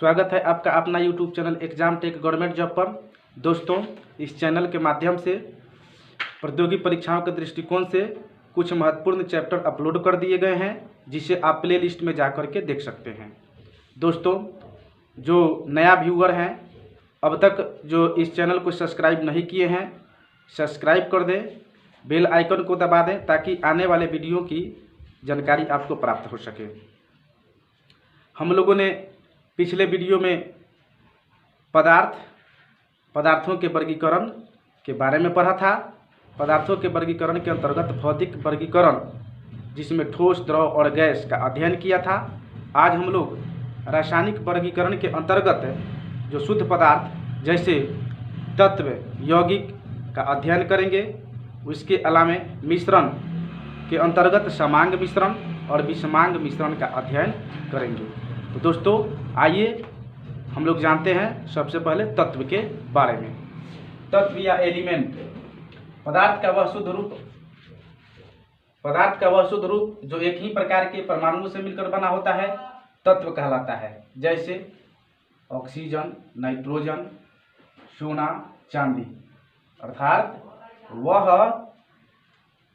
स्वागत है आपका अपना YouTube channel exam tech government job पर। दोस्तों, इस चैनल के माध्यम से प्रतियोगी परीक्षाओं के दृष्टिकोण से कुछ महत्वपूर्ण चैप्टर अपलोड कर दिए गए हैं, जिसे आप प्ले लिस्ट में जा कर के देख सकते हैं। दोस्तों, जो नया व्यूअर हैं, अब तक जो इस चैनल को सब्सक्राइब नहीं किए हैं, सब्सक्राइब कर दें, बेल आइकन को दबा दें ताकि आने वाले वीडियो की जानकारी आपको प्राप्त हो सके। हम लोगों ने पिछले वीडियो में पदार्थों के वर्गीकरण के बारे में पढ़ा था। पदार्थों के वर्गीकरण के अंतर्गत भौतिक वर्गीकरण, जिसमें ठोस, द्रव और गैस का अध्ययन किया था। आज हम लोग रासायनिक वर्गीकरण के अंतर्गत जो शुद्ध पदार्थ जैसे तत्व, यौगिक का अध्ययन करेंगे। उसके अलावा मिश्रण के अंतर्गत समांग मिश्रण और विषमांग मिश्रण का अध्ययन करेंगे। तो दोस्तों, आइए हम लोग जानते हैं सबसे पहले तत्व के बारे में। तत्व या एलिमेंट पदार्थ का वह शुद्ध रूप जो एक ही प्रकार के परमाणुओं से मिलकर बना होता है, तत्व कहलाता है। जैसे ऑक्सीजन, नाइट्रोजन, सोना, चांदी। अर्थात वह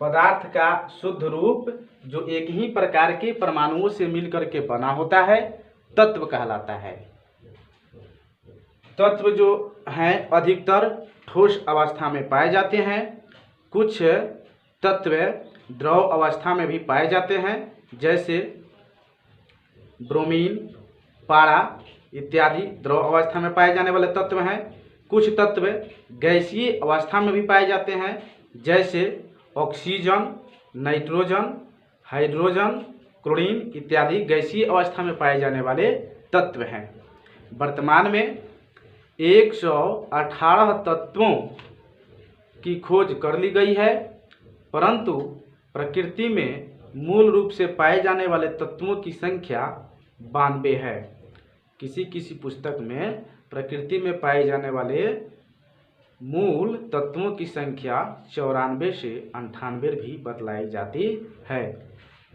पदार्थ का शुद्ध रूप जो एक ही प्रकार के परमाणुओं से मिलकर के बना होता है, तत्व कहलाता है। तत्व जो हैं अधिकतर ठोस अवस्था में पाए जाते हैं। कुछ तत्व द्रव अवस्था में भी पाए जाते हैं, जैसे ब्रोमीन, पारा इत्यादि द्रव अवस्था में पाए जाने वाले तत्व हैं। कुछ तत्व गैसीय अवस्था में भी पाए जाते हैं, जैसे ऑक्सीजन, नाइट्रोजन, हाइड्रोजन, क्लोरीन इत्यादि गैसीय अवस्था में पाए जाने वाले तत्व हैं। वर्तमान में 118 तत्वों की खोज कर ली गई है, परंतु प्रकृति में मूल रूप से पाए जाने वाले तत्वों की संख्या 92 है। किसी पुस्तक में प्रकृति में पाए जाने वाले मूल तत्वों की संख्या 94 से 98 भी बतलाई जाती है।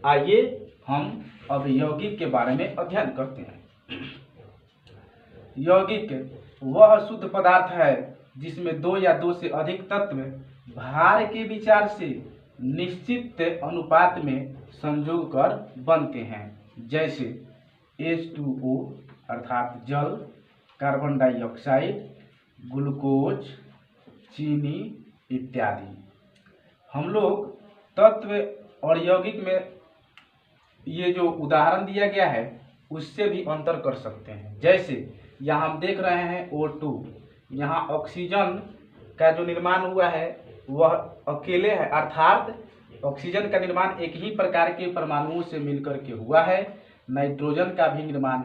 आइए हम अब यौगिक के बारे में अध्ययन करते हैं। यौगिक वह शुद्ध पदार्थ है जिसमें दो या दो से अधिक तत्व भार के विचार से निश्चित अनुपात में संयोग कर बनते हैं। जैसे H2O अर्थात जल, कार्बन डाइऑक्साइड, ग्लूकोज, चीनी इत्यादि। हम लोग तत्व और यौगिक में ये जो उदाहरण दिया गया है उससे भी अंतर कर सकते हैं। जैसे यहाँ हम देख रहे हैं O2, यहाँ ऑक्सीजन का जो निर्माण हुआ है वह अकेले है, अर्थात ऑक्सीजन का निर्माण एक ही प्रकार के परमाणुओं से मिलकर के हुआ है। नाइट्रोजन का भी निर्माण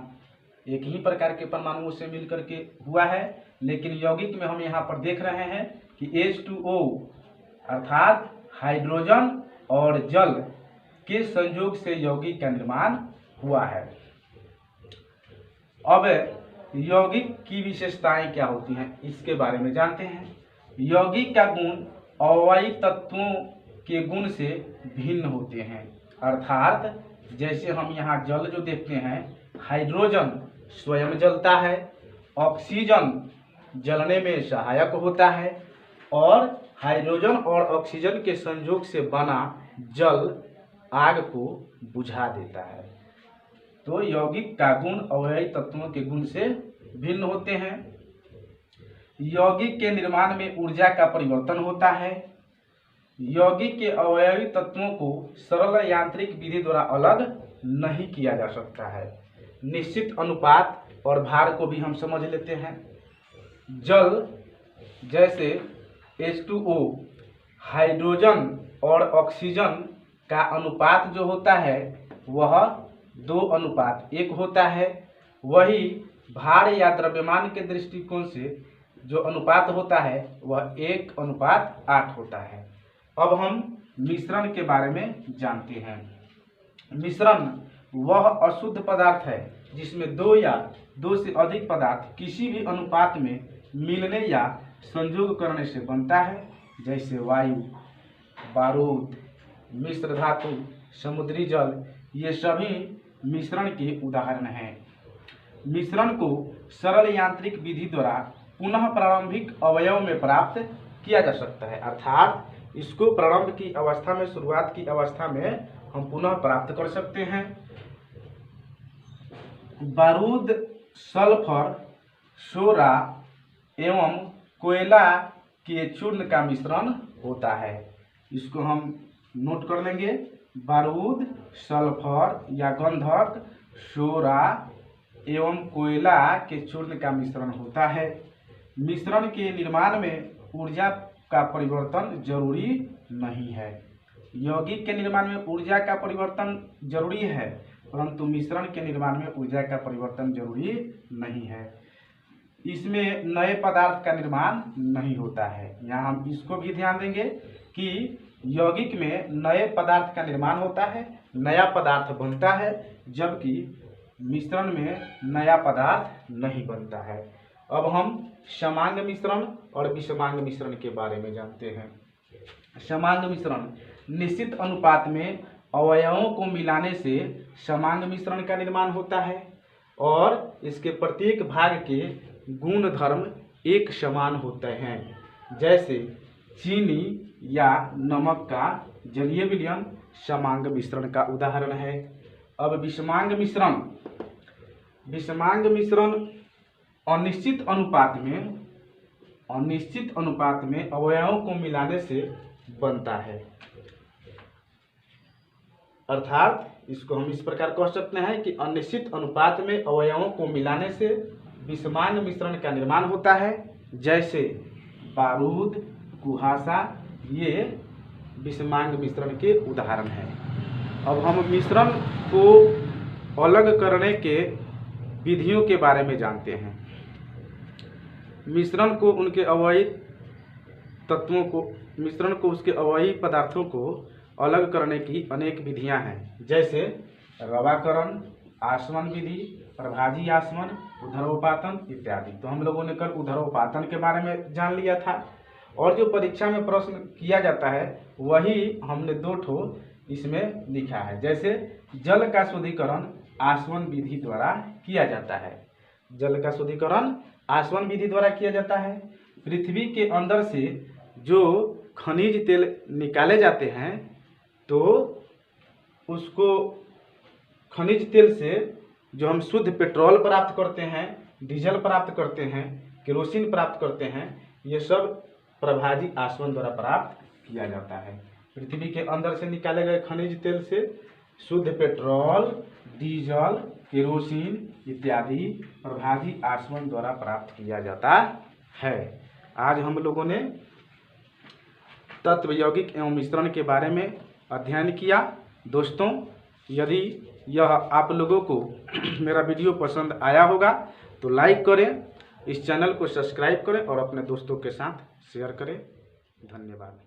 एक ही प्रकार के परमाणुओं से मिलकर के हुआ है। लेकिन यौगिक में हम यहाँ पर देख रहे हैं कि H2O अर्थात हाइड्रोजन और जल के संयोग से यौगिक का निर्माण हुआ है। अब यौगिक की विशेषताएं क्या होती हैं, इसके बारे में जानते हैं। यौगिक का गुण अवयवी तत्वों के गुण से भिन्न होते हैं। अर्थात जैसे हम यहाँ जल जो देखते हैं, हाइड्रोजन स्वयं जलता है, ऑक्सीजन जलने में सहायक होता है और हाइड्रोजन और ऑक्सीजन के संयोग से बना जल आग को बुझा देता है। तो यौगिक का गुण अवयवी तत्वों के गुण से भिन्न होते हैं। यौगिक के निर्माण में ऊर्जा का परिवर्तन होता है। यौगिक के अवयवी तत्वों को सरल यांत्रिक विधि द्वारा अलग नहीं किया जा सकता है। निश्चित अनुपात और भार को भी हम समझ लेते हैं। जल जैसे H2O, हाइड्रोजन और ऑक्सीजन का अनुपात जो होता है वह 2:1 होता है। वही भार या द्रव्यमान के दृष्टिकोण से जो अनुपात होता है वह 1:8 होता है। अब हम मिश्रण के बारे में जानते हैं। मिश्रण वह अशुद्ध पदार्थ है जिसमें दो या दो से अधिक पदार्थ किसी भी अनुपात में मिलने या संयोग करने से बनता है। जैसे वायु, बारूद, मिश्र धातु, समुद्री जल, ये सभी मिश्रण के उदाहरण हैं। मिश्रण को सरल यांत्रिक विधि द्वारा पुनः प्रारंभिक अवयव में प्राप्त किया जा सकता है। अर्थात इसको प्रारंभ की अवस्था में, शुरुआत की अवस्था में हम पुनः प्राप्त कर सकते हैं। बारूद, सल्फर, सोरा एवं कोयला के चूर्ण का मिश्रण होता है। इसको हम नोट कर लेंगे। बारूद, सल्फर या गंधक, सोरा एवं कोयला के चूर्ण का मिश्रण होता है। मिश्रण के निर्माण में ऊर्जा का परिवर्तन जरूरी नहीं है। यौगिक के निर्माण में ऊर्जा का परिवर्तन जरूरी है, परंतु मिश्रण के निर्माण में ऊर्जा का परिवर्तन जरूरी नहीं है। इसमें नए पदार्थ का निर्माण नहीं होता है। यहाँ हम इसको भी ध्यान देंगे कि यौगिक में नए पदार्थ का निर्माण होता है, नया पदार्थ बनता है, जबकि मिश्रण में नया पदार्थ नहीं बनता है। अब हम समांग मिश्रण और विषमांग मिश्रण के बारे में जानते हैं। समांग मिश्रण निश्चित अनुपात में अवयवों को मिलाने से समांग मिश्रण का निर्माण होता है और इसके प्रत्येक भाग के गुण धर्म एक समान होते हैं। जैसे चीनी या नमक का जलीय विलयन समांग मिश्रण का उदाहरण है। अब विषमांग मिश्रण, विषमांग मिश्रण अनिश्चित अनुपात में अवयवों को मिलाने से बनता है। अर्थात इसको हम इस प्रकार कह सकते हैं कि अनिश्चित अनुपात में अवयवों को मिलाने से विषमांग मिश्रण का निर्माण होता है। जैसे बारूद, कुहासा, ये विषमांग मिश्रण के उदाहरण हैं। अब हम मिश्रण को अलग करने के विधियों के बारे में जानते हैं। मिश्रण को उनके अवयवी तत्वों को, मिश्रण को उसके अवयवी पदार्थों को अलग करने की अनेक विधियां हैं। जैसे रवाकरण, आसवन विधि, प्रभाजी आसवन, उधरोपातन इत्यादि। तो हम लोगों ने कल उधरोपातन के बारे में जान लिया था और जो परीक्षा में प्रश्न किया जाता है वही हमने 2 ठो इसमें लिखा है। जैसे जल का शुद्धिकरण आसवन विधि द्वारा किया जाता है। जल का शुद्धिकरण आसवन विधि द्वारा किया जाता है। पृथ्वी के अंदर से जो खनिज तेल निकाले जाते हैं तो उसको खनिज तेल से जो हम शुद्ध पेट्रोल प्राप्त करते हैं, डीजल प्राप्त करते हैं, केरोसिन प्राप्त करते हैं, ये सब प्रभाजी आसवन द्वारा प्राप्त किया जाता है। पृथ्वी के अंदर से निकाले गए खनिज तेल से शुद्ध पेट्रोल, डीजल, केरोसिन इत्यादि प्रभाजी आसवन द्वारा प्राप्त किया जाता है। आज हम लोगों ने तत्व, यौगिक एवं मिश्रण के बारे में अध्ययन किया। दोस्तों, यदि यह आप लोगों को मेरा वीडियो पसंद आया होगा तो लाइक करें, इस चैनल को सब्सक्राइब करें और अपने दोस्तों के साथ शेयर करें। धन्यवाद।